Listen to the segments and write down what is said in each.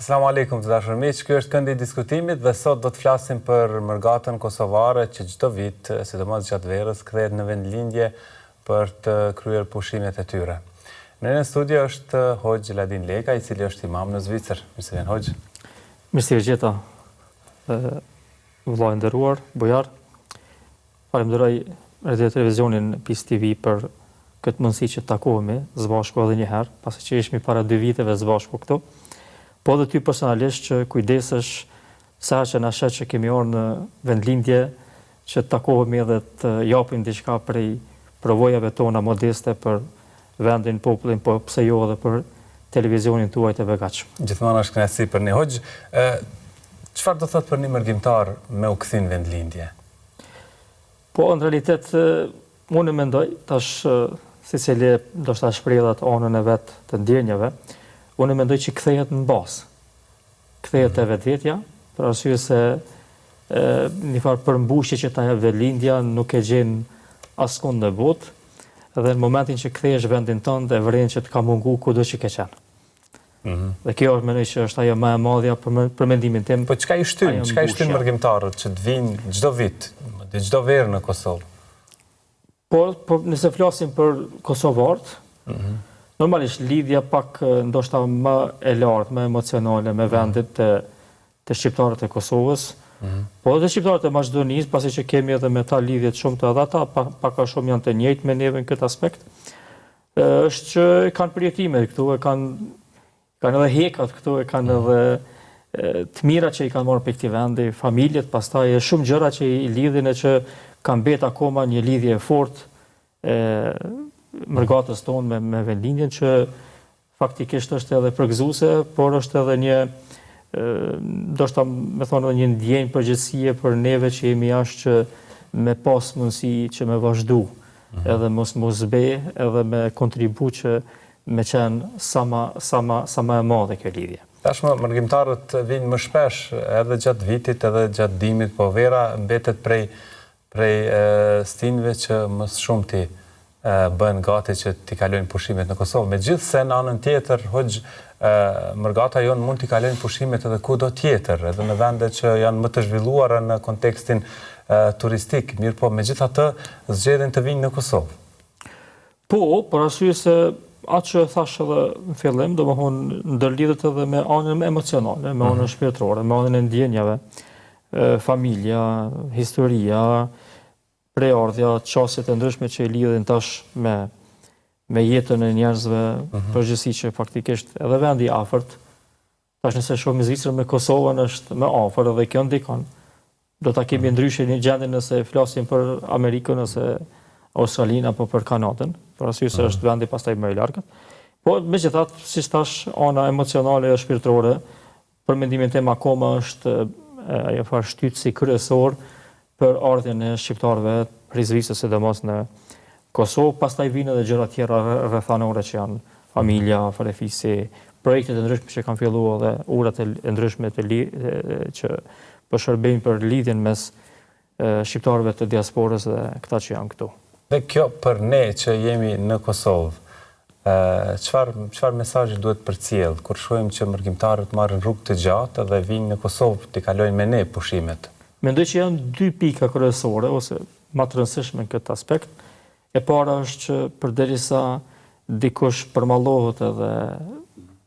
Asalamu alaikum të dashur miq, ky është këndi i diskutimit dhe sot do të flasim për mërgatën kosovare që çdo vit, sidomos gjatë verës, kthehet në vendlindje për të kryer pushimet e tyre. Në studio është Hoxh Ladin Leka, i cili është imam në Zvicër. Mirë se vjen Hoxh. Mirë se vjen. Vëllai nderuar, bujar. Falenderoj Radio Televizionin PIS TV për këtë mundësi që takohemi së bashku edhe një herë, pasi që ishmi para 2 viteve së bashku këtu. Po dhe ty personalisht që kujdesesh sa që na shet që kemi orë në vendlindje që të takohemi edhe të japim diçka prej përvojave tona modeste për vendin, popullin, po pse jo edhe për televizionin tuaj të begatshëm. Gjithmonë është kënaqësi për ne. Hoxh, çfarë do thot për një mërgjimtar me u kthy në vendlindje? Po, në realitet, unë mendoj, tash secili ndoshta shprehjet anën e vet të ndjenjave, unë mendoj që kthehet në bazë. Kthehet te vetvetja, për arsye se një farë përmbushje që ta jep vendlindja nuk e gjen askund në botë, dhe në momentin që kthehesh vendin tënd e vren që të ka mungu kudo që ke qenë. Dhe kjo është mendoj që është ajo më e madhja për mendimin tim. Po çka i shtyn mërgjimtarët që të vinë çdo vit, çdo verë në Kosovë? Po nëse flasim për kosovarët, normalisht lidhja pak ndoshta më e lartë, më emocionale me vendit të shqiptarët e Kosovës, po dhe shqiptarët e Maqedonisë, pasi që kemi edhe me ta lidhje të shumta edhe ata, pak a shumë janë të njëjtë me neve në këtë aspekt, është që kanë përjetime këtu, kanë edhe hekat këtu, kanë edhe të mira që i kanë marrë për këtij vendi, familjet, pastaj shumë gjëra që i lidhin e që kanë mbet akoma një lidhje e fortë mërgatës tonë me vendlindjen që faktikisht është edhe përgëzuese, por është edhe një ndoshta me thonë edhe një ndjenjë përgjegjësie për neve që jemi jashtë që me pas mundësi që me vazhdu, edhe mos be, edhe me kontribu që me qenë sa më e madhe kjo lidhje. Tashmë mërgjimtarët vinë më shpesh edhe gjatë vitit, edhe gjatë dimrit, po vera mbetet prej stinëve që më shumti bën gati që t'i kalojnë pushimet në Kosovë. Megjithse në anën tjetër, Hoxh, mërgata jonë mund t'i kalojnë pushimet edhe kudo tjetër, edhe në vende që janë më të zhvilluara në kontekstin turistik, mirë po megjithatë zgjedhin të vinë në Kosovë. Po, për arsye se atë që thash edhe në fillim, domethënë ndërlidhet edhe me anën emocionale, me anën shpirtërore, me anën e ndjenjave, familja, historia, preardhja, çështjet e ndryshme që i lidhin tash me jetën e njerëzve, përgjithësi që faktikisht edhe vendi i afërt, tash nëse shohim Zvicrën me Kosovën është më afër edhe kjo ndikon. Do ta kemi ndryshe një gjendje nëse flasim për Amerikën, nëse Australinë apo për Kanadën, për arsye se është vendi pastaj më i largët. Po megjithatë, siç thash, ana emocionale e shpirtërore, për mendimin tim akoma është ajo farë shtytësi kryesor për ardhjen e shqiptarëve prej Zvicrës, sidomos në Kosovë, pastaj vinë edhe gjëra tjera rrethanore që janë familja, farefisi, projektet e ndryshme që kanë filluar dhe urat e ndryshme që po shërbejnë për lidhjen mes shqiptarëve të diasporës dhe këta që janë këtu. Dhe kjo për ne që jemi në Kosovë, çfarë mesazhi duhet përcjell kur shohim që mërgjimtarët marrin rrugë të gjatë dhe vinë në Kosovë t'i kalojnë me ne pushimet? Mendoj që janë 2 pika kryesore ose më të rëndësishme në këtë aspekt. E para është që përderisa dikush përmallohet edhe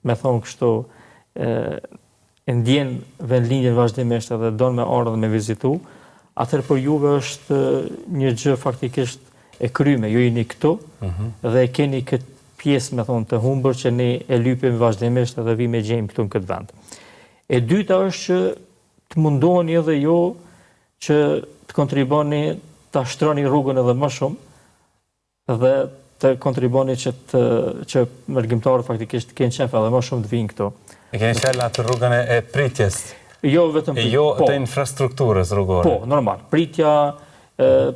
me thonë kështu e ndjen vendlindjen vazhdimisht edhe don me ardhur dhe me vizitu, atëherë për juve është një gjë faktikisht e kryme, ju jeni këtu dhe e keni këtë pjesë me thonë të humbur që ne e lypim vazhdimisht edhe vim e gjejmë këtu në këtë vend. E dyta është që të mundoheni edhe ju që të kontriboni ta shtroni rrugën edhe më shumë dhe të kontriboni që mërgjimtarët faktikisht kenë qef edhe më shumë të vinë këtu. E keni qef atë rrugën e pritjes? Jo vetëm pritjes. Jo të infrastrukturës rrugore? Po, normal. Pritja,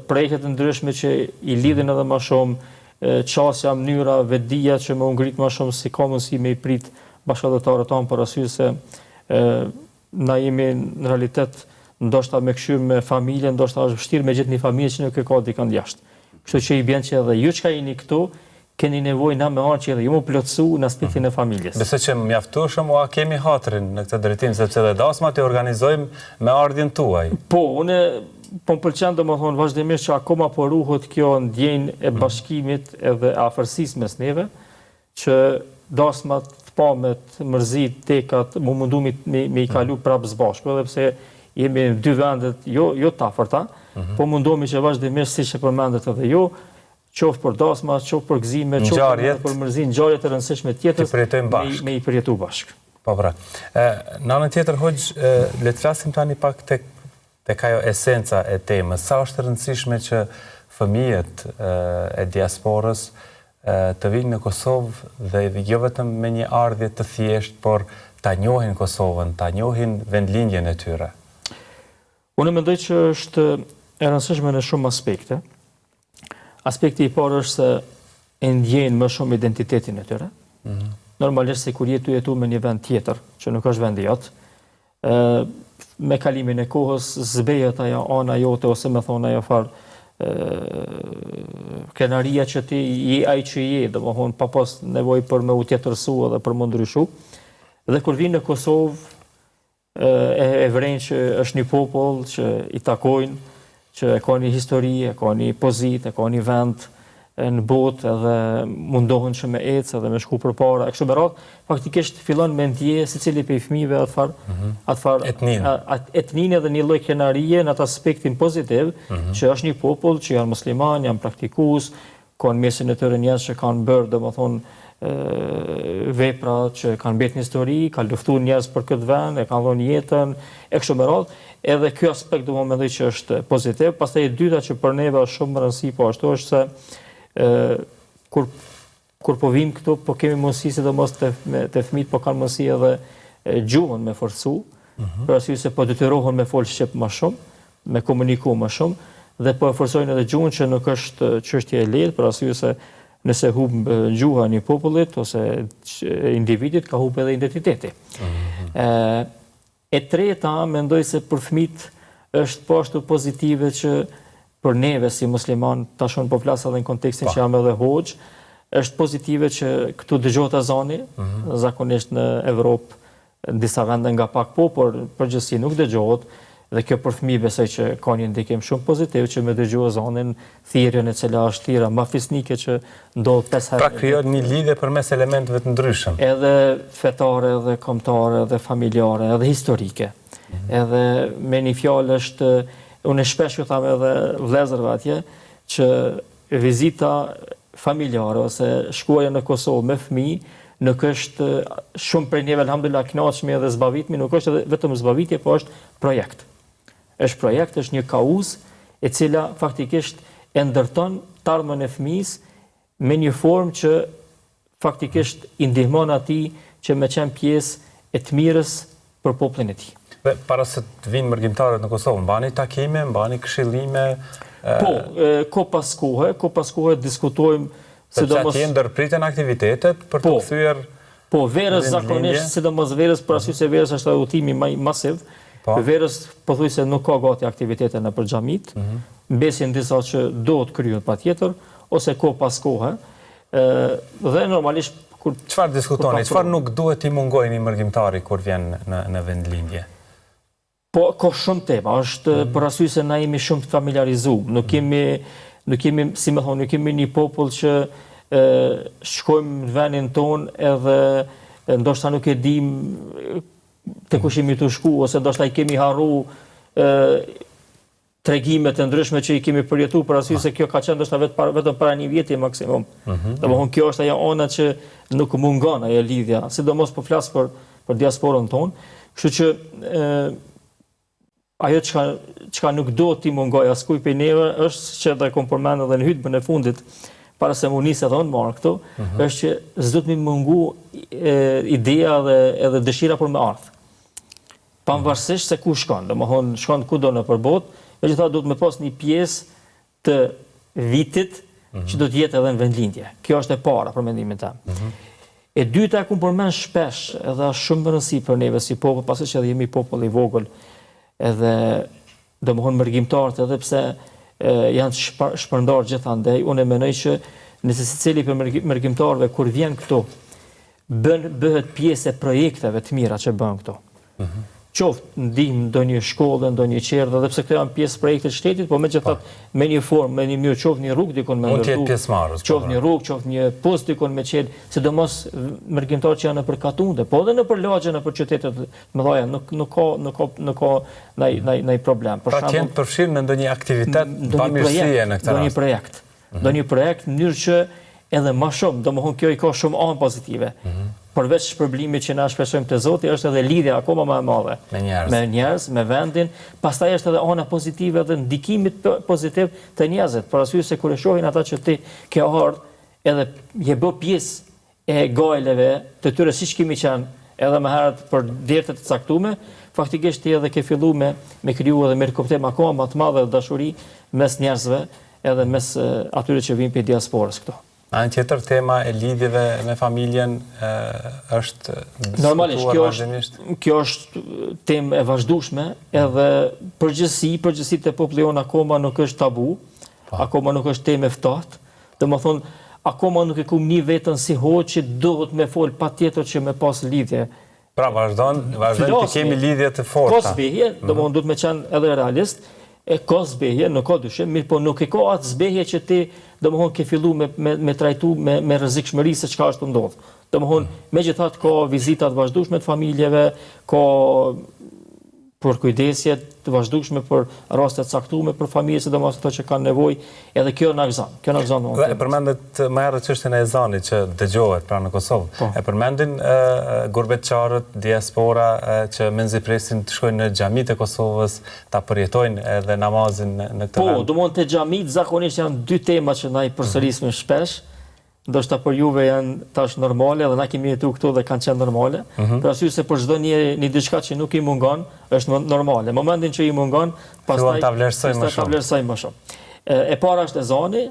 projektet e ndryshme që i lidhin edhe më shumë, qasja, mënyra, vetdia që më ngrit më shumë si ka mundësi me i prit bashkëdhëtarët tonë, për arsye se na jemi në realitet ndoshta me këshyr me familje, ndoshta është vështirë me gjetë një familje që nuk e ka dikën jashtë. Kështu që i bën që edhe ju çka jeni këtu, keni nevojë na me arë që edhe ju më plotësu në aspektin e familjes. Besoj që mjaftueshëm a kemi hatrin në këtë drejtim, sepse dhe dasmat i organizojmë me ardhin tuaj. Po, unë po më pëlqen domethënë vazhdimisht që akoma po ruhet kjo ndjenjë e bashkimit edhe afërsisë mes neve, që dasmat të pamet, mërzit, tekat, mu mundu me i kalu prapë zbashku, edhe pse jemi në dy vendet jo të afërta, po mundohemi që vazhdimisht si që përmendet edhe jo, qoftë për dasma, qoftë për gëzime, qoftë për mërzit, ngjarjet e rëndësishme tjetër, me i përjetu bashkë. Po pra. Në anën tjetër, Hoxh, le të flasim tani pak tek ajo esenca e temës. Sa është e rëndësishme që fëmijët e diasporës të vinë në Kosovë dhe jo vetëm me një ardhje të thjeshtë, por ta njohin Kosovën, ta njohin vendlindjen e tyre? Unë mendoj që është e rëndësishme në shumë aspekte. Aspekti i parë është se e ndjejnë më shumë identitetin e tyre. Normalisht se kur jetu me një vend tjetër, që nuk është vendi jot, me kalimin e kohës zbehet ajo ana jote ose me thonë ajo farë krenaria që ti je ai që je, domethënë pa pas nevojë për me u tjetërsu edhe për më ndryshu. Dhe kur vinë në Kosovë e vren që është një popull që i takojnë, që e ka një histori, e ka një pozit, e ka një vend në botë edhe mundohen që me ecë edhe me shku përpara. E kështu me radhë, faktikisht fillon me ndje secili prej fëmijëve atë farë etninë dhe një lloj krenarie në atë aspektin pozitiv, që është një popull që janë musliman, janë praktikues, kanë mesin e tyre njerëz që kanë bërë domethënë vepra që kanë mbet në histori, kanë luftuar njerëz për këtë vend, e kanë dhënë jetën, e kështu me radhë. Edhe ky aspekt do më mendoj që është pozitiv. Pastaj e dyta që për neve është shumë rëndësi po ashtu është se kur po vim këtu, po kemi mundësi sidomos te fëmijët po kanë mundësi edhe gjuhën me forcu, për arsye se po detyrohen me fol shqip më shumë, me komuniku më shumë, dhe po e forcojnë edhe gjuhën që nuk është çështje e lehtë, për arsye se nëse humb gjuha një popullit ose individit, ka humb edhe identiteti. E treta, mendoj se për fëmijët është po ashtu pozitive që për neve si musliman, tashun po flas edhe në kontekstin që jam edhe hoxh, është pozitive që këtu dëgjohet azani, zakonisht në Evropë, në disa vende nga pak po, por përgjithësi nuk dëgjohet, dhe kjo për fëmijë besoj që ka një ndikim shumë pozitiv që me dëgju azanin, thirrjen e cila është thirrja më fisnike që ndodh 5 herë. Pra krijon një lidhje përmes elementeve të ndryshëm. Edhe fetare, edhe kombëtare, edhe familjare, edhe historike. Edhe me një fjalë është, unë shpesh ju tham edhe vëllezërve atje, që vizita familjare ose shkuarja në Kosovë me fëmijë nuk është shumë prej neve alhamdulillah kënaqshmi edhe zbavitmi, nuk është vetëm zbavitje, po është projekt. Është projekt, është një kauzë e cila faktikisht e ndërton të ardhmen e fëmijës me një formë që faktikisht i ndihmon atij që me qenë pjesë e të mirës për popullin e tij. Dhe para se të vinë mërgjimtarët në Kosovë, mbani takime, mbani këshillime? Po, ko pas kohë diskutojmë, sidomos atje ndërpriten aktivitetet për të kthyer. Po, verës zakonisht, sidomos verës, për arsye se verës është udhëtimi më masiv. Verës pothuajse nuk ka gati aktivitete në për xhamit, mbesin disa që do të kryhen patjetër, ose ko pas kohë. Dhe normalisht çfarë diskutoni? Çfarë nuk duhet i mungojë një mërgjimtari kur vjen në vendlindje? Po, ka shumë tema, është për arsye se na jemi shumë të familiarizuar. Nuk kemi, si më thonë, nuk kemi një popull që shkojmë në vendin tonë edhe ndoshta nuk e dim të kush jemi të shku, ose ndoshta i kemi harru tregimet e ndryshme që i kemi përjetuar, për arsye se kjo ka qenë ndoshta vetëm para një viti maksimum. Domethënë kjo është ajo ana që nuk mungon ajo lidhja, sidomos po flas për diasporën tonë. Kështu që ajo çka nuk do t'i mungoj askujt prej neve është që dhe kom përmend edhe në hutbën e fundit para se mu nisë edhe unë marrë këtu, është që s'do të më mungu ideja dhe edhe dëshira për me ardhë. Pavarësisht se ku shkon, domethënë shkon kudo në përbot, megjithatë do të më pas një pjesë të vitit që do të jetë edhe në vendlindje. Kjo është e para për mendimin tim. E dyta ku përmend shpesh, edhe është shumë rëndësi për neve si popull, pasi që edhe jemi popull i vogël, edhe domethënë mërgjimtarët edhe pse janë shpërndar gjithandej, unë mendoj që nëse secili për mërgjimtarëve kur vjen këtu, bëhet pjesë e projekteve të mira që bën këtu. Qoftë ndihmë ndonjë shkollë, ndonjë qerdhe, edhe pse këto janë pjesë projekte të shtetit, po megjithatë me një formë, me një mënyrë, qoftë një rrugë dikon me ndërtu. Mund të jetë pjesëmarrës. Qoftë një rrugë, qoftë një post dikon me qenë, sidomos mërgjimtarë që janë nëpër Katunde, po edhe nëpër lagje, nëpër qytetet të mëdha, nuk ka ndaj problem. Për shembull, të përfshirë në ndonjë aktivitet bamirësie në këtë rast. Ndonjë projekt në mënyrë që edhe më shumë, domethënë kjo i ka shumë anë pozitive. Përveç shpërblimit që na shpresojmë te Zoti, është edhe lidhja akoma më e madhe me njerëz, me vendin, pastaj është edhe ana pozitive dhe ndikimit pozitiv të njerëzit. Për arsye se kur e shohin ata që ti ke ardhur, edhe je bë pjesë e gajleve të tyre siç kemi qenë edhe më herët për dertë të caktuara, faktikisht ti edhe ke filluar me kriju edhe me kuptim akoma më të madh dhe dashuri mes njerëzve, edhe mes atyre që vinë për diasporës këtu. Anë tjetër tema e lidhjeve me familjen është normalisht kjo është temë e vazhdueshme, edhe përgjithësi të popullit jon akoma nuk është tabu, akoma nuk është temë e ftohtë. Domethënë akoma nuk e kumni veten si hoç që duhet me fol patjetër që me pas lidhje. Pra vazhdojnë të kemi lidhje të forta. Ka zbehje, domethënë duhet me qenë edhe realist. Ka zbehje, nuk ka dyshim, mirë po nuk e ka atë zbehje që ti domethënë ke fillu me trajtu me rrezikshmëri se çka është ndodh. Domethënë megjithatë ka vizita të vazhdueshme të familjeve, ka për kujdesje të vazhdueshme për raste të caktuara për familje, sidomos ato që kanë nevojë, edhe kjo na gëzon. Kjo na gëzon. E përmendet më herët çështjen e ezanit që dëgohet pra në Kosovë. E përmendin gurbetçarët, diaspora që menzi presin të shkojnë në xhamitë e Kosovës, ta përjetojnë edhe namazin në këtë vend. Po, domthonë te xhamitë zakonisht janë dy tema që na i përsërisim shpesh. Ndoshta për juve janë tash normale dhe na kemi jetuar këtu dhe kanë qenë normale. Për arsye se për çdo një diçka që nuk i mungon, është normale. Momentin që i mungon, pastaj ta vlerësojmë më shumë. E para është ezani,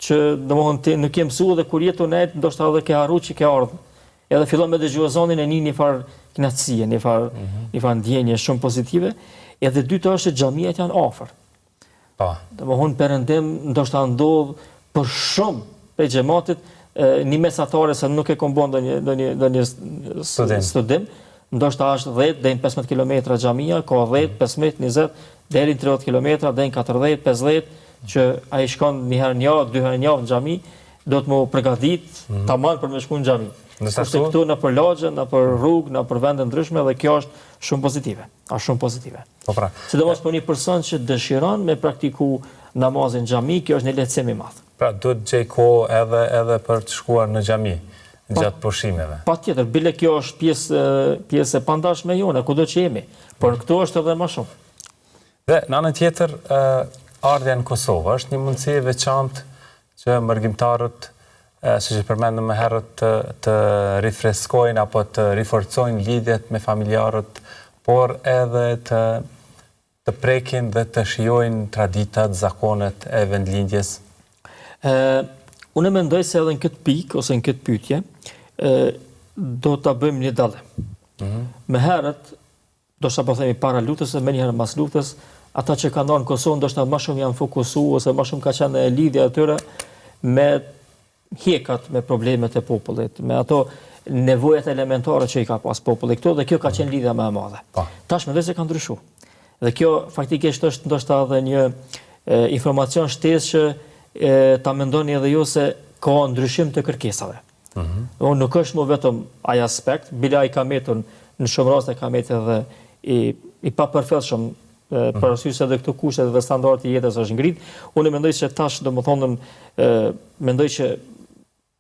që domthonë ti nuk je mësuar dhe kur jeton net, ndoshta edhe ke harruar që ke ardhur. Edhe fillon me dëgjuar ezanin e një farë kënaqësie, një farë ndjenje shumë pozitive. Edhe dyta është xhamiat janë afër. Po. Domthonë perëndim ndoshta ndodh për shumë prej xhamatit një mesatare se nuk e kombon ndonjë studim, ndoshta është 10 deri në 15 kilometra xhamia, ka 10, 15, 20 deri në 30 kilometra, deri në 40, 50 që ai shkon një herë në javë, dy herë në javë në xhami, do të më përgatit tamam për me shku në xhami. Kurse këtu në për lagje, në për rrugë, në për vende ndryshme dhe kjo është shumë pozitive. Është shumë pozitive. Po pra. Sidomos për një person që dëshiron me praktiku namazin në xhami, kjo është një lehtësim i madh. Pra duhet gjej kohë edhe për të shkuar në xhami gjatë pushimeve. Patjetër, bile kjo është pjesë e pandashme jone, kudo që jemi, por këtu është edhe më shumë. Dhe në anën tjetër, ardhja në Kosovë është një mundësi e veçantë që mërgjimtarët, siç e përmendëm më herët, të rifreskojnë apo të riforcojnë lidhjet me familjarët, por edhe të prekin dhe të shijojnë traditat, zakonet e vendlindjes. Unë mendoj se edhe në këtë pikë ose në këtë pyetje do ta bëjmë një dallim. Me herët, do të po themi para lutjes e më një herë pas lutjes, ata që kanë ndonjë në Kosovë ndoshta më shumë janë fokusuar ose më shumë ka qenë lidhja e tyre me hjekat, me problemet e popullit, me ato nevojat elementare që i ka pas populli këtu dhe kjo ka qenë lidhja më e madhe. Tash mendoj se ka ndryshuar. Dhe kjo faktikisht është ndoshta edhe një informacion shtesë që ta mendoni edhe ju se ka ndryshim të kërkesave. Nuk është më vetëm ai aspekt, bile ai ka metur në shumë raste ka metur edhe i papërfillshëm për arsye se edhe këto kushtet dhe standardi i jetës është ngrit. Unë mendoj se tash domethënë mendoj që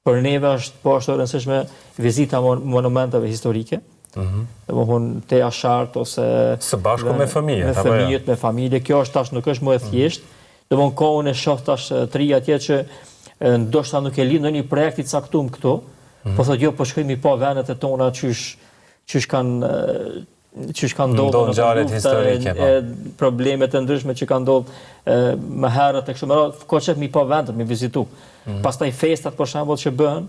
për neve është po ashtu e rëndësishme vizita monumenteve historike. Domethënë te Ashart ose së bashku me fëmijët, me fëmijët, me familje, kjo është tash nuk është më e thjeshtë. Domthon ka unë shoh tash tri atje që ndoshta nuk e lidh ndonjë projekt i caktuar këtu, po thotë jo, po shkojmë pa vendet e tona çysh kanë ndodhur ngjarjet historike, problemet e ndryshme që kanë ndodhur më herët e kështu me radhë, ka çep pa vendet me vizitu. Pastaj festat për shembull që bëhen,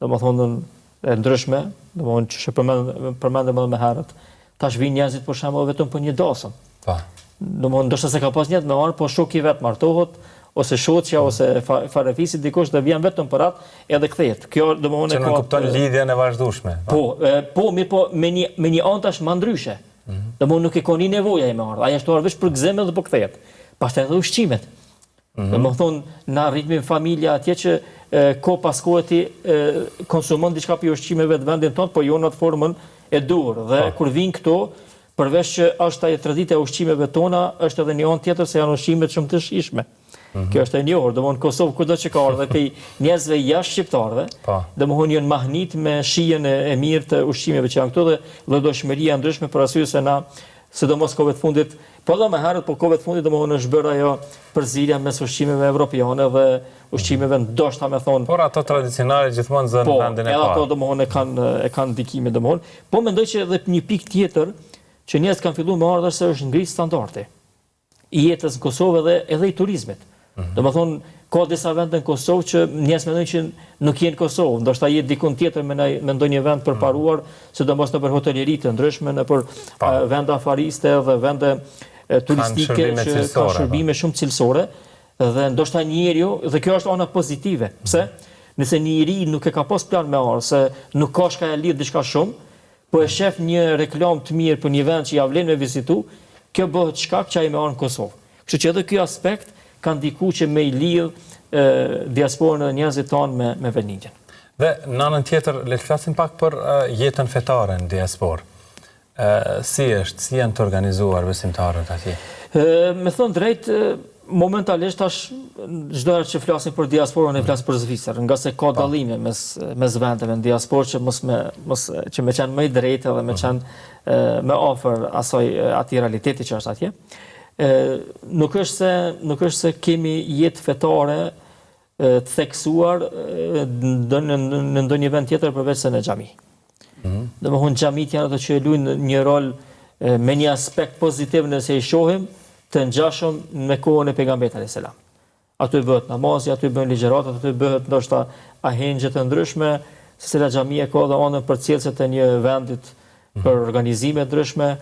domethënë e ndryshme, domethënë që përmendëm edhe më herët. Tash vijnë njerëzit për shembull vetëm për një dasëm. Po. Domethënë ndoshta se ka pas njerëz me marr, po shoku i vet martohet ose shoqja ose farefisi dikush dhe vjen vetëm për atë edhe kthehet. Kjo domthonë që nuk kupton lidhjen e vazhdueshme. Mirë po me një anë tash më ndryshe. Domthonë nuk e koni nevojë me ardh. Ai është ardh vetëm për gëzim dhe po kthehet. Pastaj edhe ushqimet. Domthonë na rritmi familja atje që ko pas kohë ti konsumon diçka për ushqimeve të vendit tonë, po jo në atë formën e dur. Dhe kur vin këto, përveç që është ajo tradita e ushqimeve tona, është edhe një anë tjetër se janë ushqimet shumë të shijshme. Kjo është e njohur, domthonë Kosovë kudo që ka ardhe pe njerëzve jashtë shqiptarëve, domthonë janë mahnit me shijen e mirë të ushqimeve që janë këtu dhe llojshmëria ndryshme për arsye se na sidomos kohëve të fundit, po edhe më herët, po kohëve të fundit domthonë është bërë ajo përzierja mes ushqimeve evropiane dhe ushqimeve ndoshta me thonë. Por ato tradicionale gjithmonë zënë vendin e parë. Po, edhe ato domthonë e kanë ndikimin domthonë. Po mendoj që edhe një pikë tjetër që njerëzit kanë filluar me ardhur se është ngrit standardi i jetës në Kosovë edhe i turizmit. Domethënë ka disa vende në Kosovë që njerëz mendojnë që nuk janë në Kosovë, ndoshta jetë diku tjetër me ndonjë vend përparuar, sidomos nëpër hotelëri të ndryshme, nëpër vende afariste dhe vende turistike që kanë shërbime shumë cilësore dhe ndoshta njeriu, dhe kjo është ana pozitive. Pse? Nëse njeri nuk e ka pas plan me ardh, se nuk ka shka e lidh diçka shumë, po e shef një reklam të mirë për një vend që ja vlen me vizitu, kjo bëhet shkak që ai më ardh në Kosovë. Kështu që edhe ky aspekt ka ndikuar që me i lidh diasporën e njerëzit tonë me vendin. Dhe në anën tjetër, le të flasim pak për jetën fetare në diasporë. Si janë të organizuar besimtarët atje? Me thënë drejt, momentalisht tash çdo herë që flasim për diasporën e flas për Zvicër, nga se ka dallime mes vendeve në diasporë që që më kanë më drejtë dhe më kanë më afër atij realiteti që është atje. Nuk është se kemi jetë fetare të theksuar në ndonjë vend tjetër përveç se në xhami. Domethënë xhamit janë ato që luajnë një rol me një aspekt pozitiv nëse i shohim të ngjashëm me kohën e pejgamberit alayhis salam. Aty bëhet namazi, aty bëhen ligjëratat, aty bëhet ndoshta ahengje të ndryshme, secila xhamia ka edhe anën përcjellëse të një vendit për organizime të ndryshme.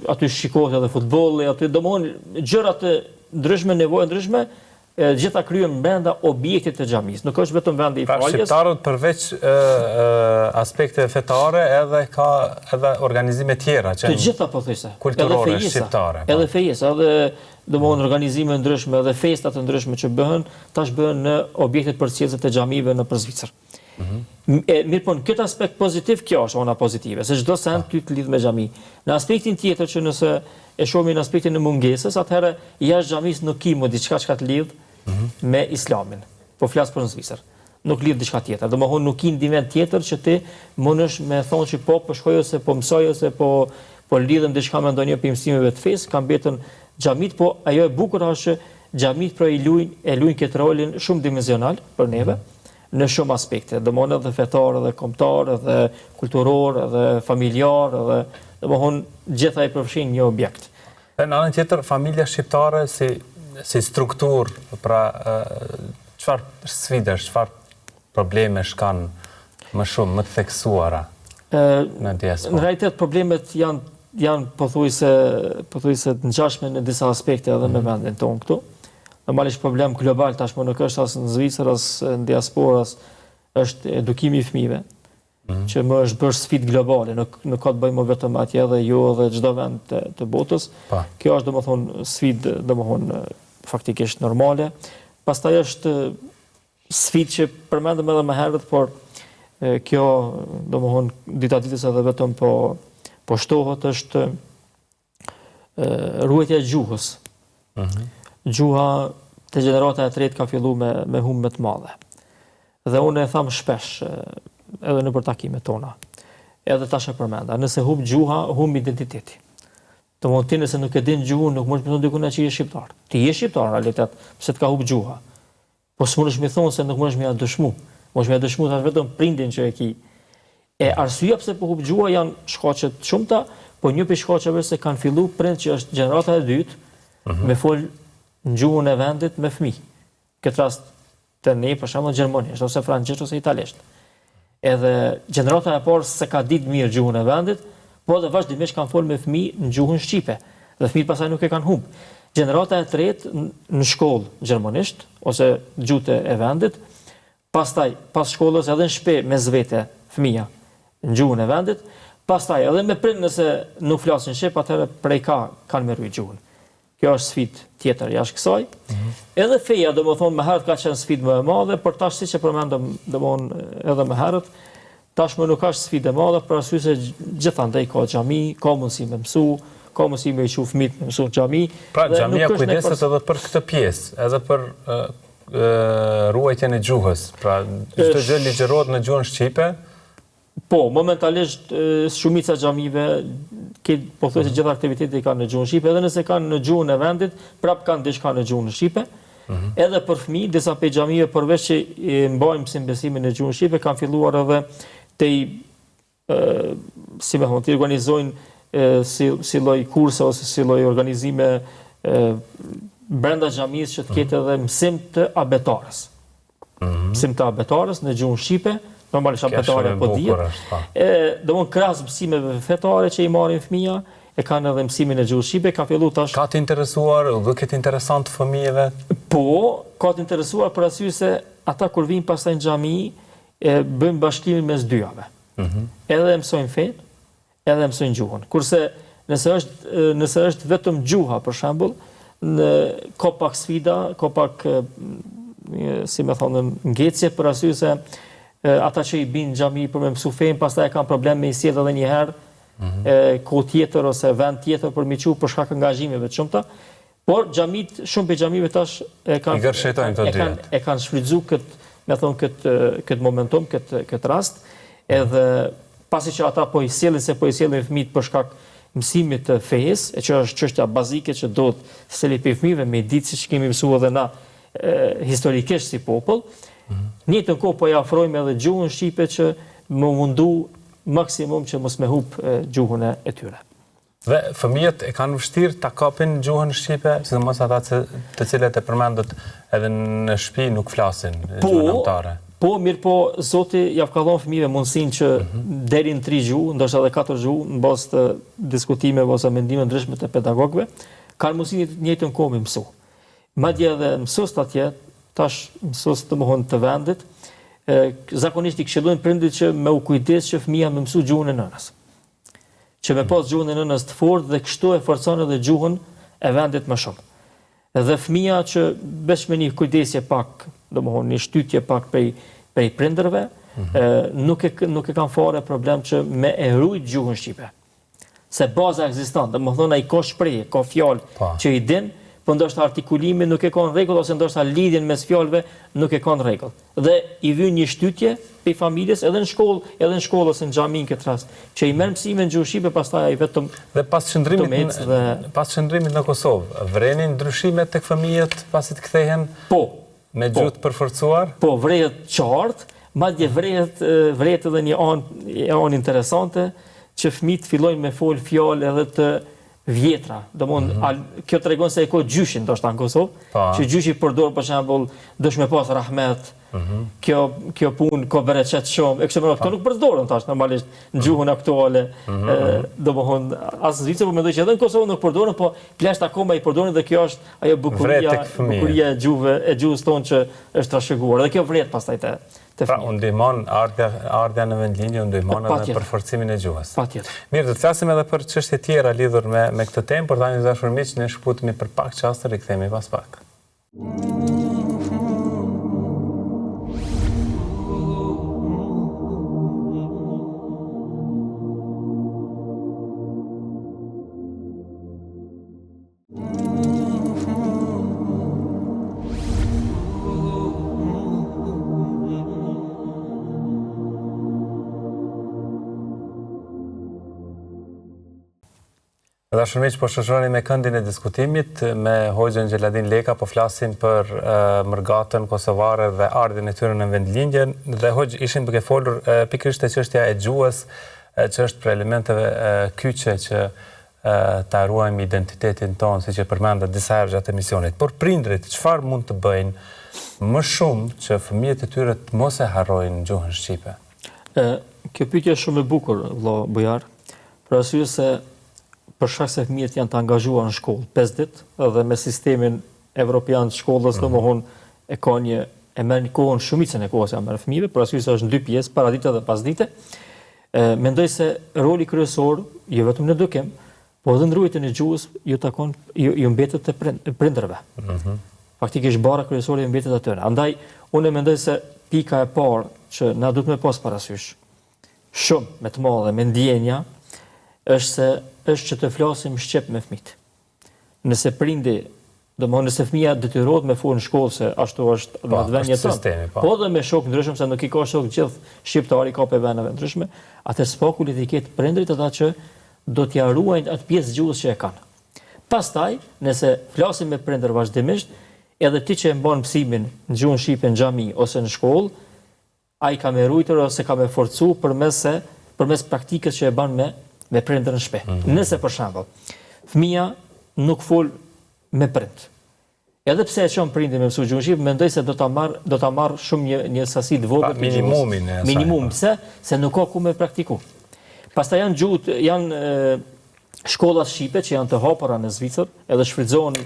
Aty shikohet edhe futbolli, aty domthonë gjëra të ndryshme, nevoja ndryshme, gjitha kryen brenda objektit të xhamisë. Nuk është vetëm vendi i faljes. Shqiptarët përveç aspekte fetare ka edhe organizime tjera që të gjitha pothuajse. Kulturore shqiptare. Edhe fejesa, edhe domthonë organizime ndryshme, edhe festa të ndryshme që bëhen, tash bëhen në objektet përcjellëse të xhamive nëpër Zvicër. Mirë po në këtë aspekt pozitiv, kjo është ona pozitive, se çdo send ty të lidh me xhami. Në aspektin tjetër që nëse e shohim në aspektin e mungesës, atëherë jashtë xhamisë nuk ka diçka që të lidh me islamin. Po flas për në Zvicër. Nuk lidh diçka tjetër. Domethënë nuk ka ndihmë tjetër që ti mundesh me thonë që po shkoj ose po mësoj ose po lidhem diçka me ndonjë prej mësimeve të fesë, ka mbetën xhamit, po ajo e bukur është që xhamit pra e luajnë këtë rolin shumë dimensional për neve. Në shumë aspekte, domthonë edhe fetar, edhe kombëtar, edhe kulturor, edhe familjar, edhe domthonë gjitha i përfshin një objekt. Në anën tjetër, familja shqiptare si strukturë, pra çfarë sfidash, çfarë probleme kanë më shumë, më të theksuara në diasporë? Në realitet problemet janë pothuajse të ngjashme në disa aspekte edhe me vendin tonë këtu. Normalisht problem global tashmë nuk është as në Zvicër as në diasporë, është edukimi i fëmijëve, që më është bërë sfidë globale, nuk ka të bëjë më vetëm atje dhe jo edhe çdo vend të botës. Kjo është domethënë sfidë domethënë faktikisht normale. Pastaj është sfidë që përmendëm edhe më herët, por kjo domethënë dita ditës edhe vetëm po shtohet është ruajtja e gjuhës. Gjuha te gjenerata e tretë ka filluar me humbe të mëdha. Dhe unë e tham shpesh edhe në takimet tona. Edhe tash e përmenda, nëse humb gjuha, humb identiteti. Domethënë ti nëse nuk e din gjuhën, nuk mund të thonë diku që je shqiptar. Ti je shqiptar në realitet, pse të ka humb gjuha. Po s'mundesh më thonë se nuk mundesh më ja dëshmu. Mundesh më ja dëshmu tash vetëm prindin që e ki. E arsyeja pse po humb gjuha janë shkaqe të shumta, po një prej shkaqeve se kanë filluar prind që është gjenerata e dytë me fol në gjuhën e vendit me fëmijë. Këtë rast të ne, për shembull gjermanisht ose francezisht ose italisht. Edhe gjenerata e parë se ka ditë mirë gjuhën e vendit, po edhe vazhdimisht kanë fol me fëmijë në gjuhën shqipe. Dhe fëmijët pastaj nuk e kanë humb. Gjenerata e tretë në shkollë gjermanisht, ose gjuhë e vendit, pastaj pas shkollës edhe në shtëpi me zvete fëmia në gjuhën e vendit, pastaj edhe me prind nëse nuk flasin shqip, atëherë prej kanë me rujt gjuhën. Kjo është sfidë tjetër jashtë kësaj. Edhe feja, domethënë, më herët ka qenë sfidë më e madhe, por tash siç e përmendëm domethënë edhe më herët, tashmë nuk ka sfidë e madhe, për arsye se gjithandaj ka xhami, ka mundësi me mësu, ka mundësi me çu fëmijët me mësu në xhami. Pra xhamia kujdeset edhe për këtë pjesë, edhe për ruajtjen e gjuhës. Pra çdo gjë ligjërohet në gjuhën shqipe. Po, momentalisht shumica xhamive po thuaj se gjithë aktivitetet i kanë në gjuhën shqipe, edhe nëse kanë në gjuhën e vendit, prap kanë diçka në gjuhën shqipe. Edhe për fëmijë, disa prej xhamive përveç që i mbajnë mësimin në gjuhën shqipe, kanë filluar edhe si më thonë, të organizojnë si lloj kurse ose si lloj organizime brenda xhamisë që të ketë edhe mësim të abetarës. Mësim të abetarës në gjuhën shqipe. Normalisht abetare po dihet. Domthonë krahas mësimeve fetare që i marrin fëmia, e kanë edhe mësimin e gjuhës shqipe, ka filluar tash. Ka të interesuar, do ketë interesant fëmijëve? Po, ka të interesuar për arsye se ata kur vinë pastaj në xhami, bëjnë bashkimin mes dyjave. Edhe mësojnë fenë, edhe mësojnë gjuhën. Kurse nëse është vetëm gjuha, për shembull, ka pak sfida, ka pak si më thonë ngjecje për arsye se ata që i binë xhami për me mësu fenë, pastaj kanë problem me i sjellë edhe një herë, kohë tjetër ose vend tjetër për miqu për shkak angazhimeve të shumta. Por xhamit, shumë prej xhamive tash e kanë shfrytzuar këtë momentum, këtë rast, edhe pasi që ata po i sjellin fëmijët për shkak mësimit të fesë, që është çështja bazike që do të sjellë për fëmijëve me ditë siç kemi mësuar edhe na historikisht si popull. Një të kohë po ja afrojmë edhe gjuhën shqipe që më mundu maksimum që mos me hub gjuhën e tyre. Dhe fëmijët e kanë vështirë ta kapin gjuhën shqipe, sidomos ata të cilët e përmendët edhe në shtëpi nuk flasin gjuhën anëtare. Po, mirë po, Zoti ja ka dhënë fëmijëve mundësinë që deri në 3 gjuhë, ndoshta edhe 4 gjuhë, në bazë të diskutimeve ose mendimeve ndryshme të pedagogëve, kanë mundësinë të njëjtën kohë me mësu. Madje edhe mësuesit atje, tash mësues të vendit, zakonisht i këshillojnë prindit që me u kujdes që fëmia me mësu gjuhën e nënës. Që me pas gjuhën e nënës të fortë dhe kështu e forcon edhe gjuhën e vendit më shumë. Dhe fëmia që veç me një kujdesje pak, domethënë një shtytje pak prej prindërve, nuk e kanë fare problem që me e rujt gjuhën shqipe. Se baza ekziston, domethënë ai ka shprehje, ka fjalë që i din, po ndoshta artikulimi nuk e ka në rregull ose ndoshta lidhjen mes fjalëve nuk e ka në rregull. Dhe i vjen një shtytje pe familjes edhe në shkollë ose në xhami në këtë rast, që i merr mësimin në gjuhë shqipe, pastaj ai vetëm dhe pas qëndrimit në Kosovë, vrenin ndryshime tek fëmijët pasi të kthehen? Po. Me gjuhë të përforcuar? Po, vrehet qartë, madje vrehet edhe një anë interesante që fëmijët fillojnë me fol fjalë edhe të vjetra. Domthonë kjo tregon se e ka gjyshin ndoshta në Kosovë, që gjyshi përdor për shembull dëshme pas rahmet. Kjo punë ka bereqet shumë. Këto nuk përdoren tash normalisht në gjuhën aktuale. Domthonë as në Zvicër, po mendoj që edhe në Kosovë nuk përdoren, po plesht akoma i përdoren dhe kjo është ajo bukuria e gjuhës tonë që është trashëguar. Dhe kjo vret pastaj te Pra, ndihmon ardha në vendlinje, ndihmon edhe për forcimin e gjuhës. Patjetër. Mirë, do të flasim edhe për çështje tjera lidhur me këtë temë, por tani dashur miq, ne shkputemi për pak çaste, rikthehemi pas pak. Dashur miq, po shoqëroni me këndin e diskutimit me Hoxhën Xheladin Leka, po flasim për mërgatën kosovare dhe ardhin e tyre në vendlindje, dhe Hoxh ishin duke folur pikërisht te çështja e gjuhës, që është për elementeve kyçe që ta ruajmë identitetin tonë, siç e përmenda disa herë gjatë emisionit. Por prindrit çfarë mund të bëjnë më shumë që fëmijët e tyre të mos e harrojnë gjuhën shqipe? Kjo pyetje është shumë e bukur, vëlla Bujar, për arsye se për shkak se fëmijët janë të angazhuar në shkollë 5 ditë dhe me sistemin evropian të shkollës domthon e merr kohën shumicën e kohës e merr fëmijëve, por arsye se është në 2 pjesë, paradite dhe pasdite. Mendoj se roli kryesor, jo vetëm në edukim, po edhe në ruajtjen e gjuhës ju mbetet te prindërve. Faktikisht bara kryesore ju mbetet atyre. Andaj unë mendoj se pika e parë që na duhet me pas parasysh shumë me të madhe me ndjenja është që të flasim shqip me fëmijët. Nëse prindi, domthonë nëse fëmia detyrohet me folë në shkollë se ashtu është në vendin tonë, po edhe me shok ndryshëm se nuk i ka shok gjithë shqiptari ka pe vendeve ndryshme, atë spakullit i ketë prindrit ata që do t'ja ruajnë atë pjesë gjuhës që e kanë. Pastaj, nëse flasim me prindër vazhdimisht, edhe ti që e mban mësimin në gjuhën shqipe në xhami ose në shkollë, ai ka me rujtur ose ka me forcu përmes praktikës që e bën me prindër në shtëpi. Nëse për shembull, fëmia nuk fol me prind. Edhe pse e çon prindin me mësu gjuhën shqipe, mendoj se do ta marr shumë një sasi të vogël të minimumin e asaj. Minimum se nuk ka ku me praktiku. Pastaj janë shkollat shqipe që janë të hapura në Zvicër, edhe shfrytëzohen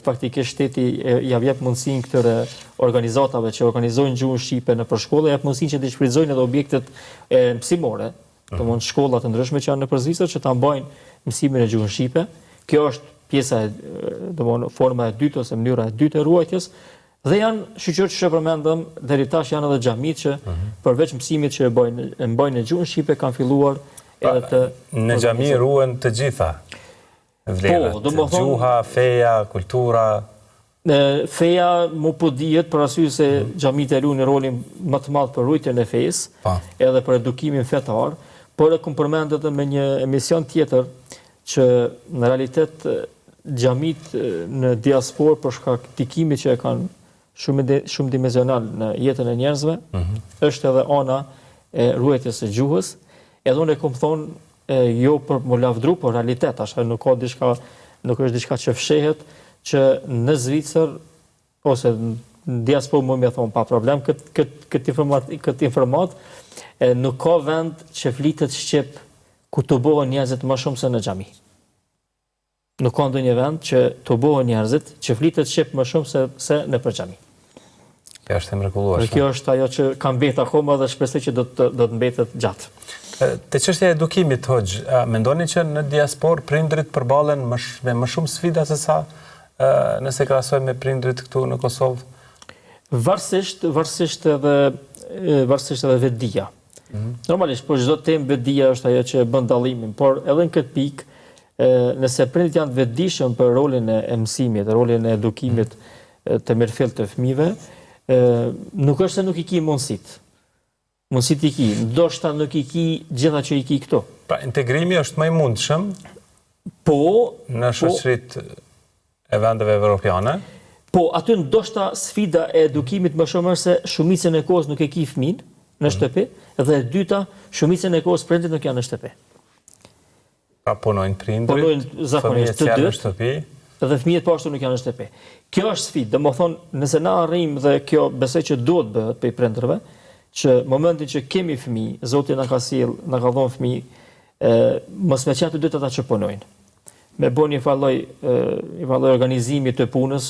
praktikisht shteti ja jep mundësinë këtyre organizatave që organizojnë gjuhën shqipe në shkolla, jep mundësinë që të shfrytëzojnë edhe objektet mësimore, domthonë shkolla të ndryshme që janë në Zvicër që ta mbajnë mësimin e gjuhën shqipe. Kjo është pjesa domthonë forma e dytë ose mënyra e dytë e ruajtjes. Dhe janë shoqëror që përmendëm, deri tash janë edhe xhamit që përveç mësimit që e mbajnë në gjuhën shqipe kanë filluar edhe të në xhami ruhen të gjitha vlerat, gjuha, feja, kultura. Feja mu po dihet për arsye se xhamit e luajnë rolin më të madh për ruajtjen e fesë, edhe për edukimin fetar, por e kam përmendur edhe me një emision tjetër që në realitet xhamit në diasporë për shkak të tikimit që e kanë shumë dimensional në jetën e njerëzve, është edhe ana e ruajtjes së gjuhës. Edhe unë e kam thonë jo për më lavdru, por realitet, nuk është diçka që fshehet që në Zvicër ose në diasporë më thonë pa problem këtë informat, nuk ka vend që flitet shqip ku të bëhen njerëzit më shumë se në xhami. Nuk ka ndonjë vend që të bëhen njerëzit që flitet shqip më shumë se në xhami. Kjo është e mrekullueshme. Kjo është ajo që ka mbetë akoma dhe shpresoj që do të mbetet gjatë. Te çështja e edukimit, Hoxh, mendoni që në diasporë prindrit përballen me më shumë sfida se sa nëse krahasojmë me prindrit këtu në Kosovë? Varësisht edhe vetdia. Normalisht, po çdo temë vetdia është ajo që bën dallimin, por edhe në këtë pikë, nëse prindrit janë të vetëdijshëm për rolin e mësimit, rolin e edukimit të mirëfill të fëmijëve, nuk është se nuk i ki mundësit. Mundësit i ki, ndoshta nuk i ki gjitha që i ki këto. Pra, integrimi është më i mundshëm në shoqëritë e vendeve evropiane? Po, aty ndoshta sfida e edukimit më shumë është se shumicën e kohës nuk e ki fëmin në shtëpi, dhe e dyta, shumicën e kohës prindrit nuk janë në shtëpi. Pra punojnë prindrit, zakonisht të janë në shtëpi, dhe fëmijët po ashtu nuk janë në shtëpi. Kjo është sfidë, domethënë, nëse na arrijmë dhe kjo besoj që duhet bëhet për prindërve, që momentin që kemi fëmijë, Zoti na ka sjell, na ka dhënë fëmijë, mos me qenë të dytë ata që punojnë. Me bën një valloj organizimi të punës,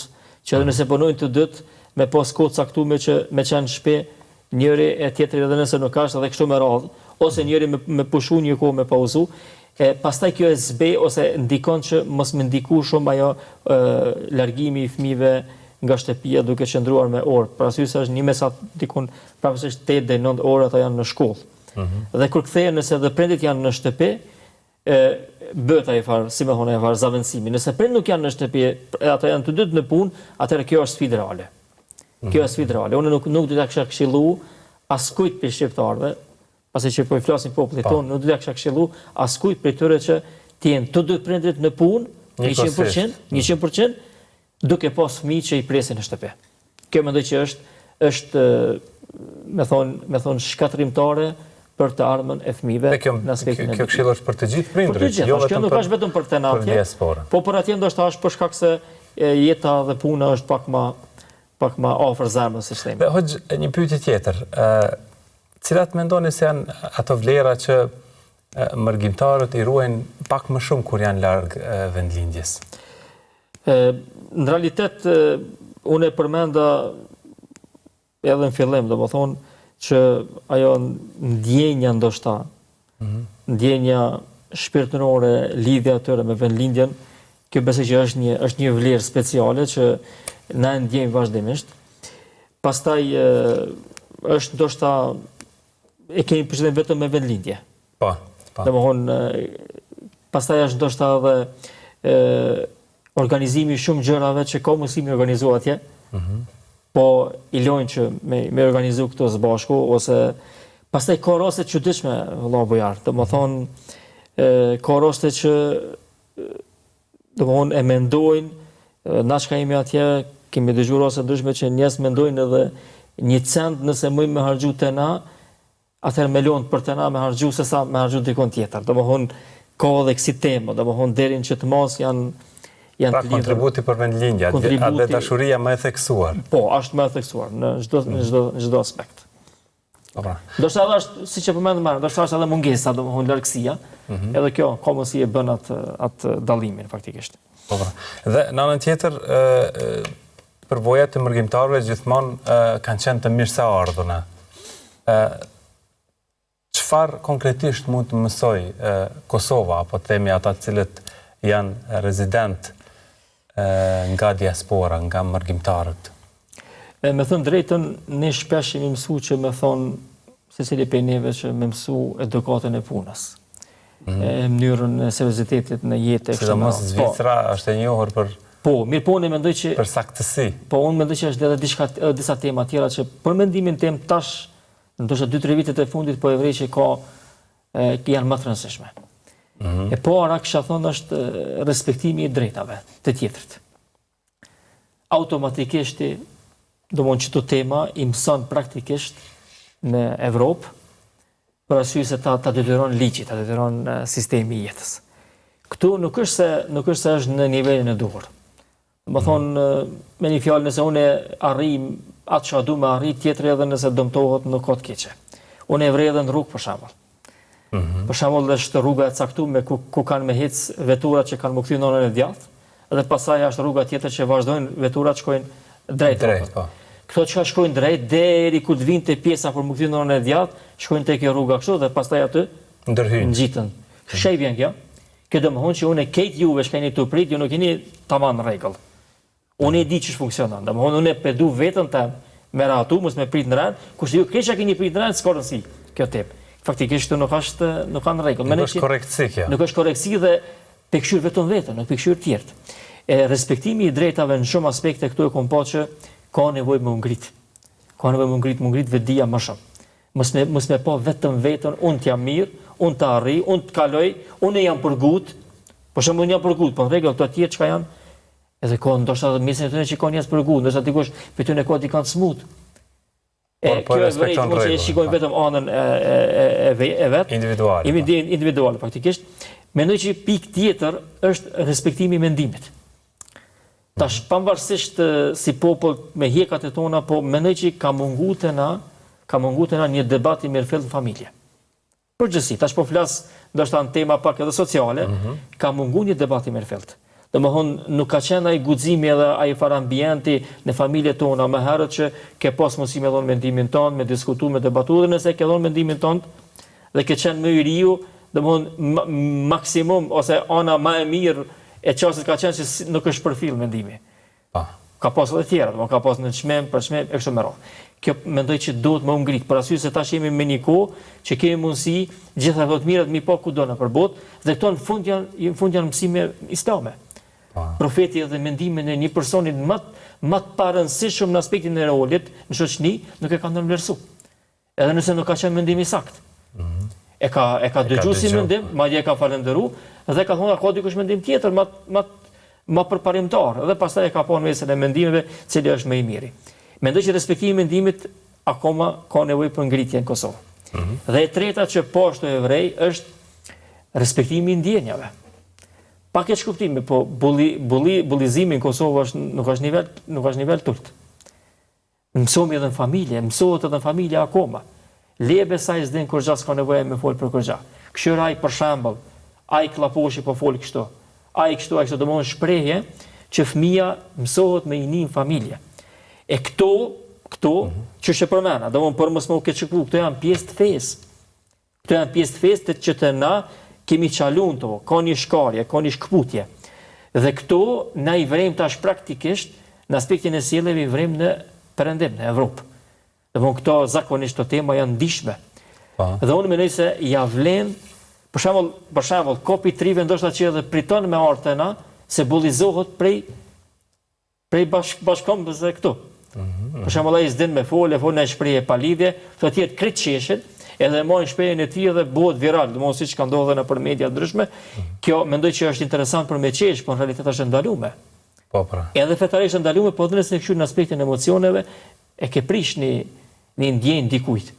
që edhe nëse punojnë të dytë, me pas kohë caktuar që me qenë në shtëpi, njëri e tjetri edhe nëse nuk ka, edhe kështu me radhë, ose njëri me pushu një kohë me pauzu. Pastaj kjo e zbe ose ndikon që mos më ndiku shumë ajo largimi i fëmijëve nga shtëpia duke qëndruar me orë. Për arsye se është një mesat dikun prapësisht 8 deri 9 orë ata janë në shkollë. Dhe kur kthehen nëse edhe prindit janë në shtëpi, bëhet ai far, si më thonë, far zavendësimi. Nëse prindit nuk janë në shtëpi, ata janë të dytë në punë, atëherë kjo është sfidë reale. Kjo është sfidë reale. Unë nuk do ta kisha këshilluar askujt për shqiptarëve, pasi që po i flasin popullit tonë, nuk do ta kisha këshilluar askujt për tyre që të jenë të dy prindrit në punë, 100%, duke pas fëmijë që i presin në shtëpi. Kjo mendoj që është me thon shkatrimtare për të ardhmen e fëmijëve në aspektin e. Kjo këshill është për të gjithë prindrit, jo vetëm nuk është vetëm për tenatje, po për atje ndoshta është për shkak se jeta dhe puna është pak më afër zemrës së themi. Hoxh, një pyetje tjetër. Cilat mendoni se janë ato vlera që mërgjimtarët i ruajnë pak më shumë kur janë larg vendlindjes? Në realitet, unë e përmenda edhe në fillim, do më thonë që ajo ndjenja ndoshta, ndjenja shpirtërore, lidhja atyre me vendlindjen, kjo besoj që është një vlerë speciale që na e ndjejmë vazhdimisht. Pastaj është ndoshta e kemi përshëndet vetëm me vendlindje. Po. Domthonë pastaj është ndoshta edhe organizimi shumë gjërave që ka mundësi me organizu atje. Po i lojnë që me organizu këto së bashku, ose pastaj ka raste të çuditshme, vëlla Bujar. Domethënë ka raste që domthonë e mendojnë, na që jemi atje, kemi dëgjuar raste ndryshme që njerëz mendojnë edhe një cent nëse më me harxhu te na, atëherë me lënë për te na me harxhu se sa me harxhu dikon tjetër. Domthonë ka edhe kësi tema, domthonë deri në që të mos janë pra kontributi për vendlindja, atë dashuria më e theksuar. Po, është më e theksuar në çdo aspekt. Do të thotë është, siç e përmendëm më, do të thotë edhe mungesa, domthonë largësia, edhe kjo ka mundësi e bën atë dallimin faktikisht. Po. Dhe në anën tjetër, përvojat e mërgjimtarëve gjithmonë kanë qenë të mirëseardhuna. Çfarë konkretisht mund të mësoj Kosova, apo themi ata të cilët janë rezident nga diaspora, nga mërgjimtarët? Me thënë drejtën, ne shpesh jemi mësu që me thonë secili prej neve që me mësu edukatën e punës. Mënyrën e seriozitetit në jetë. Sidomos Zvicra është e njohur për po, mirë po unë mendoj që për saktësi. Po unë mendoj që është edhe disa tema tjera që për mendimin tim tash, ndoshta 2-3 vitet e fundit po e vrej që janë më të rëndësishme. E para kisha thonë është respektimi i drejtave të tjetrit. Automatikisht, domthonë që këto tema i mëson praktikisht në Evropë, për arsye se ta detyron ligji, ta detyron sistemi i jetës. Këtu nuk është se është në nivelin e duhur. Më thonë, me një fjalë, nëse unë arrim atë që du me arrit, tjetri edhe nëse dëmtohet nuk ka të keqe. Unë e vrej edhe në rrugë për shembull. Për shembull është rruga e caktuar ku kanë me hec veturat që kanë më kthy në anën e djathtë, dhe pastaj është rruga tjetër që vazhdojnë veturat shkojnë drejt. Po. Këto që shkojnë drejt deri ku të vinte pjesa për më kthy në anën e djathtë, shkojnë tek kjo rruga kështu dhe pastaj aty ndërhyjnë. Ngjiten. Shej vjen kjo. Kjo domthon që unë kejt juve shkeni tu prit, ju nuk jeni tamam në rregull. Unë e di ç'është funksionon. Domthon unë e du veten ta me ratu, mos me prit në rand, kurse ju keq keni prit në rand, s'ka rëndsi. Kjo tep. Faktikisht nuk kanë rregull. Nuk është korrektësi kjo. Nuk është korrektësi dhe pikëqyr vetëm veten, nuk pikëqyr tjerët. Respektimi i drejtave në shumë aspekte këtu e kom pa që ka nevojë më ngrit. Ka nevojë më ngrit vetdia më shumë. Mos me pa vetëm veten, unë t'jam mirë, unë të arri, unë të kaloj, unë jam për gut. Për shembull unë jam për gut, po në rregull këto tjerë çka janë? Edhe ka ndoshta mesin e tyre që kanë njerëz për gut, ndoshta dikush fytyn e ka di kanë smut. Por respekton rregull. Që shikojnë vetëm anën e vet. Individuale faktikisht. Mendoj që pikë tjetër është respektimi i mendimit. Tash pavarësisht si popull me hjekat e tona, po mendoj që ka munguar te na një debat i mirëfillt në familje. Përgjithësi, tash po flas ndoshta në tema pak edhe sociale, ka munguar një debat i mirëfillt. Domethënë nuk ka qenë ai guximi edhe ai farambienti në familjet tona më herët që ke pas mundësi me dhënë mendimin tonë, me diskutuar, me debatuar, nëse ke dhënë mendimin tonë dhe ke qenë më i riu, domethënë maksimum ose ana më e mirë e çështës ka qenë se nuk është përfill mendimi. Ka pas edhe tjera, domethënë ka pas në çmim, për çmim e kështu me radhë. Kjo mendoj që duhet më ngrit, për arsye se tash jemi me një kohë që kemi mundësi gjitha ato të mirat mi pa kudo në përbot dhe këto në fund janë mësime islame. Profeti edhe mendimin e një personit më të parëndësishëm në aspektin e rolit në shoqëni nuk e ka ndërvlerësuar. Edhe nëse nuk ka qenë mendimi sakt. E ka dëgjuar si mendim, madje e ka falendëruar dhe ka thonë ka dikush mendim tjetër më përparimtar dhe pastaj e ka pasur mesën e mendimeve cili është më i miri. Mendoj që respektimi i mendimit akoma ka nevojë për ngritje në Kosovë. Dhe e treta që poshtë e vrej është respektimi i ndjenjave. Pa keq kuptime, po bullizimi në Kosovë nuk është nivel turt. Mësohemi edhe në familje, mësohet edhe në familje akoma. Lebe sa i s'din kur gjas ka nevojë me fol për kur gjas. këshiraj për shembull, ai klaposhi po fol kështu. Ai kështu, domosdoshmë shprehje që fëmia mësohet me i nin familje. E këto që është e përmena, domosdoshmë për mos më u keq kuptuar, këto janë pjesë të fesë. Këto janë pjesë të fesë që të na kemi çalun to, ka një shkarje, ka një shkputje. Dhe këto na i vrem tash praktikisht në aspektin e sjelljeve i vrem në Perëndim, në Evropë. Domthonë këto zakonisht këto tema janë ndihshme. Dhe unë mendoj se ja vlen, për shembull, kopi i trive ndoshta që edhe priton me artena se bullizohet prej bashkombëve se këtu. Për shembull ai s'din me fol në shprehje pa lidhje, thotë jetë krejt qeshet, edhe marrin shprehjen e tij dhe bëhet viral, domosdoshmë siç ka ndodhur nëpër media ndryshme. Kjo mendoj që është interesant për me qesh, por në realitet është ndaluar. Po pra. Edhe fetarisht ndaluar, po nëse kshu në aspektin e emocioneve e ke prish një ndjenjë dikujt.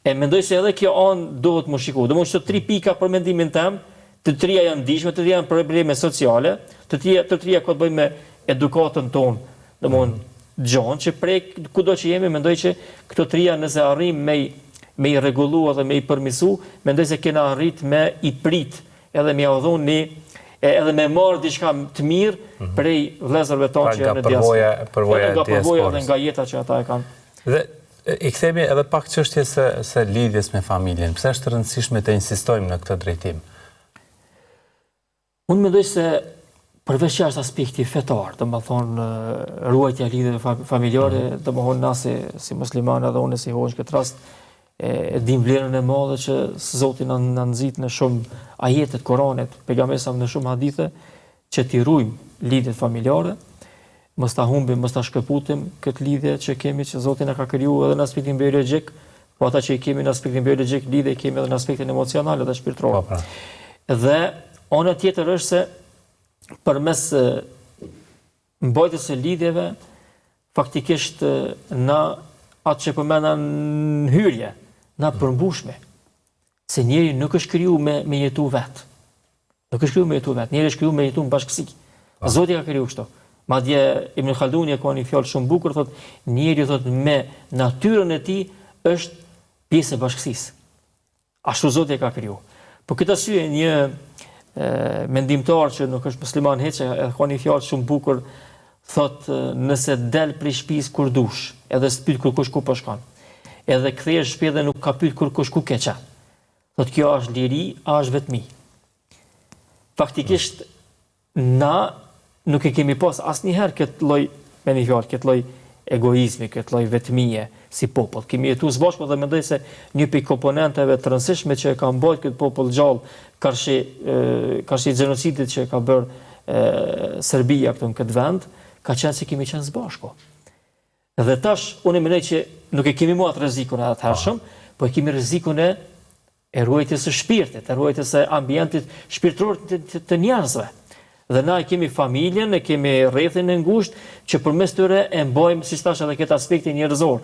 E mendoj se edhe kjo anë duhet më shikuar. Domosdoshmë këto 3 pika për mendimin tim, të trija janë ndihshme, të trija janë probleme sociale, të trija ka të bëjnë me edukatën tonë. Domosdoshmë gjon që prej kudo që jemi, mendoj që këto trija nëse arrim me i rregullu edhe me i përmisu, mendoj se kena arrit me i prit edhe me udhon edhe me marr diçka të mirë prej vëllezërve tonë që janë në diasporë. Nga përvoja dhe nga jeta që ata e kanë. Dhe i kthemi edhe pak çështjes së lidhjes me familjen. Pse është e rëndësishme të insistojmë në këtë drejtim? Unë mendoj se përveç që është aspekti fetar, domethënë ruajtja e lidhjeve familjare, domethënë na si muslimanë dhe unë si hoxh këtë rast e dim vlerën e madhe që Zoti na nxit në shumë ajete të Kuranit, pejgamberi sa në shumë hadithe që t'i ruajmë lidhjet familjare, mos ta humbim, mos ta shkëputim këtë lidhje që kemi, që Zoti na ka krijuar edhe në aspektin biologjik, po ata që i kemi në aspektin biologjik lidhje kemi edhe në aspektin emocional dhe shpirtëror. Dhe ana tjetër është se përmes mbajtjes së lidhjeve faktikisht na atë që përmenda në hyrje, na përmbushme. Se njeri nuk është kriju me jetu vetë. Nuk është kriju me jetu vetë, njeri është kriju me jetu në bashkësi. Zoti ka kriju kështu. Madje Ibn Khalduni ka një fjalë shumë bukur, thotë njeri thotë me natyrën e tij është pjesë e bashkësisë. Ashtu Zoti ka kriju. Po këtë arsye një mendimtar që nuk është musliman hiç, ka një fjalë shumë bukur, thotë nëse del prej shtëpisë kur dush, edhe s'pyet kërkush ku po shkon. Edhe kthehesh shtëpi dhe nuk ka pyet kërkush ku ke qenë. Thotë kjo është liri, a është vetmi. Faktikisht na nuk e kemi pas asnjëherë këtë lloj, me një fjalë, këtë lloj egoizmi, këtë lloj vetmie si popull. Kemi jetuar së bashku dhe mendoj se një pikë komponenteve të rëndësishme që e ka mbajtur këtë popull gjallë karshi gjenocidit që ka bërë Serbia këtu në këtë vend, ka qenë se kemi qenë së bashku. Dhe tash unë mendoj që nuk e kemi atë rrezikun e atëhershëm, po e kemi rrezikun e ruajtjes së shpirtit, e ruajtjes së ambientit shpirtëror të njerëzve. Dhe na e kemi familjen, e kemi rrethin e ngushtë që përmes tyre e mbajmë, siç thash, edhe këtë aspektin njerëzor.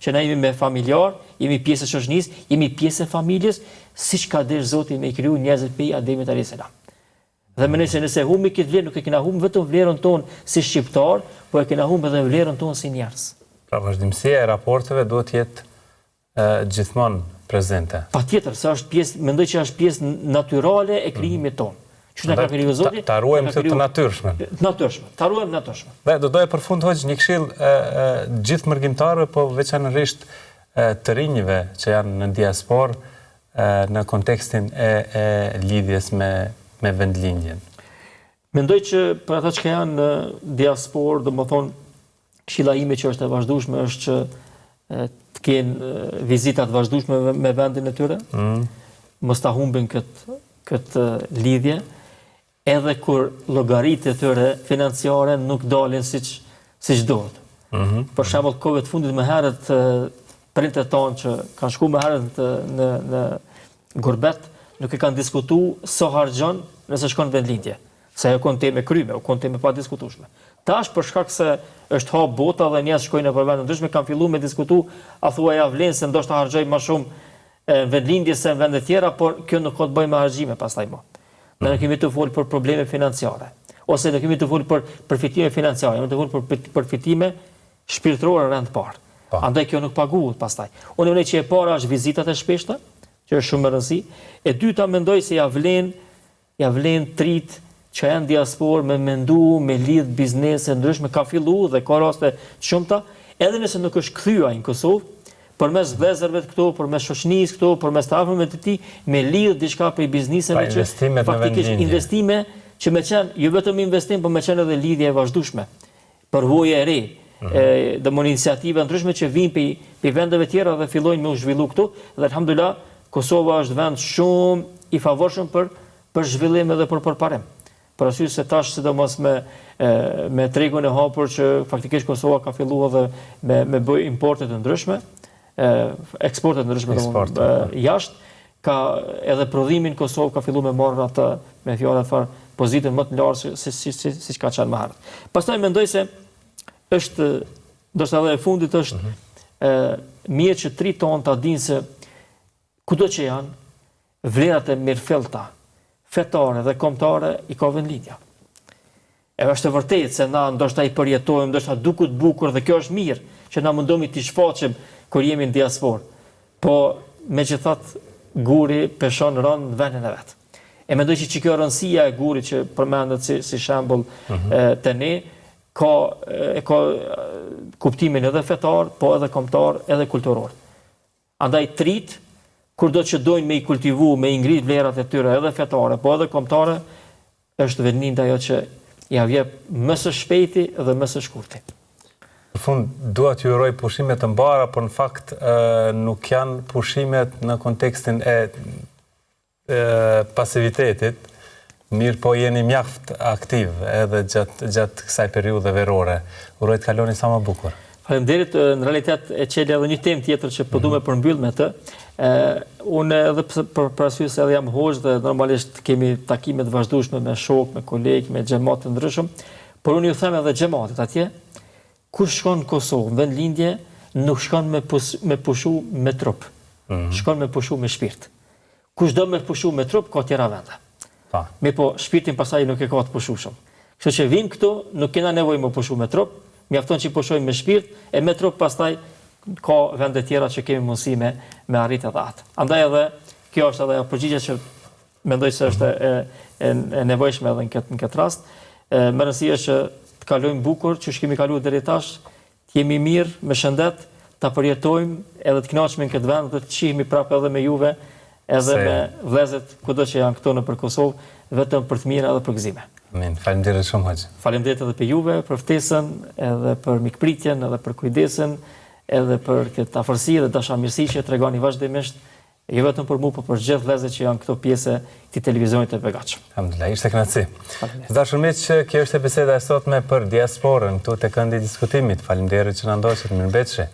Që na jemi me familjar, jemi pjesë e shoqënisë, jemi pjesë e familjes, siç ka dhënë Zoti me kriju njerëzit prej Ademit alayhis salam. Dhe më nëse humbi këtë vlerë, nuk e kena humbë vetëm vlerën tonë si shqiptar, po e kena humbë edhe vlerën tonë si njerëz. Pra vazhdimësia e raporteve duhet të jetë gjithmonë prezente. Patjetër, se është pjesë, mendoj që është pjesë natyrale e krijimit tonë. Që na ka krijuar Zoti, ta ruajmë këtë të natyrshmen. Ta ruajmë natyrshme. Dhe do doja përfund hoxh një këshill gjithë mërgjimtarëve, po veçanërisht të rinjve që janë në diasporë në kontekstin e lidhjes me vendlindjen. Mendoj që për ata që janë në diasporë, domethënë këshilla ime që është e vazhdueshme është që të kenë vizita të vazhdueshme me vendin e tyre. Mos ta humbin këtë lidhje, edhe kur llogaritë e tyre financiare nuk dalin siç duhet. Për shembull, kohëve të fundit më herët prindërit tonë që kanë shkuar më herët në gurbet, nuk e kanë diskutuar sa harxhon nëse shkon në vendlindje. Se ajo kon temë kryme, kon temë pa diskutueshme. Tash për shkak se është hap bota dhe njerëz shkojnë në vende ndryshme, kanë filluar me diskutu, a thuaj ja vlen se ndoshta harxoj më shumë vendlindje se në vende tjera, por kjo nuk ka të bëjë me harxhime pastaj më. Ne nuk kemi të fol për probleme financiare, ose nuk kemi të fol për përfitime financiare, kemi të fol për përfitime shpirtërore rend parë. Andaj kjo nuk paguhet pastaj. Unë mendoj që e para është vizitat e shpeshta, që është shumë e rëndësi. E dyta mendoj se ja vlen trit që janë diasporë me mendu, me lidh biznese ndryshme, ka fillu dhe ka raste të shumta, edhe nëse nuk është kthyer në Kosovë, përmes vëllezërve të këtu, përmes shoqënisë këtu, përmes të afërmëve të tij, me lidh diçka për bizneseve që faktikisht investime që me qenë jo vetëm investim, por me qenë edhe lidhje e vazhdueshme. Përvojë e re, dëmon iniciativa ndryshme që vijnë për vendeve tjera dhe fillojnë me u zhvillu këtu, dhe alhamdulillah Kosova është vend shumë i favorshëm për zhvillim edhe për përparim. Për arsye se tash sidomos me tregun e hapur që faktikisht Kosova ka filluar edhe me bëj importe të ndryshme, eksporte të ndryshme jashtë, ka edhe prodhimin Kosovë ka filluar me marrë atë me fjalë të far pozitën më të lartë siç ka qenë më herët. Pastaj mendoj se është ndoshta edhe e fundit është mirë që tri tonë ta dinë se kudo që janë vlerat e mirëfillta fetare dhe kombëtare i ka vendlindja. E është e vërtetë se na ndoshta i përjetojmë, ndoshta duket bukur dhe kjo është mirë që na mundomi të shfaqim kur jemi në diasporë. Po megjithatë guri peshon rënd në vendin e vet. E mendoj që kjo rëndësia e gurit që përmendet si shembull te ne ka kuptimin edhe fetar, po edhe kombëtar, edhe kulturor. Andaj trit kur do që dojnë me i kultivu, me i ngrit vlerat e tyre edhe fetare, po edhe kombëtare, është vendlindja ajo që ja vjep më së shpejti dhe më së shkurti. Në fund, dua t'ju uroj pushimet të mbara, por në fakt nuk janë pushimet në kontekstin e pasivitetit, mirë po jeni mjaft aktiv edhe gjatë kësaj periudhe verore. Uroj të kaloni sa më bukur. Faleminderit, në realitet e qeli edhe një temë tjetër që po du me përmbyll me të. Unë edhe për arsye se edhe jam hoxh dhe normalisht kemi takime të vazhdueshme me shok, me kolegë, me xhamat të ndryshëm, por unë ju them edhe xhamatit atje, kush shkon në Kosovë, në vendlindje, nuk shkon me pushu me trup. Shkon me pushu me shpirt. Kush do me pushu me trup, ka tjera vende. Me po shpirtin pasaj nuk e ka të pushueshëm. Kështu që vim këtu, nuk kena nevojë me pushu me trup, mjafton që i pushojmë me shpirt, e me trup pastaj ka vende tjera që kemi mundësi me arrit edhe atë. Andaj edhe, kjo është edhe përgjigje që mendoj se është e nevojshme edhe në këtë rast. Më rëndësi është që të kalojmë bukur, që kemi kaluar deri tash, të jemi mirë, me shëndet, ta përjetojmë edhe të kënaqemi në këtë vend dhe të qihemi prapë edhe me juve, edhe me vëllezërit kudo që janë këtu nëpër Kosovë, vetëm për të mira dhe për gëzime. Amin. Faleminderit shumë hoxh. Faleminderit edhe për juve, për ftesën, edhe për mikpritjen, edhe për kujdesin, edhe për këtë afërsi dhe dashamirësi që tregoni vazhdimisht, jo vetëm për mua, por për gjithë vëllezërit që janë këto pjesë të televizionit të begatshëm. Alhamdulillah, ishte kënaqësi. Dashur miq, kjo është biseda e sotme për diasporën këtu te këndi i diskutimit. Faleminderit që na ndoqët, mirëmbëjtje.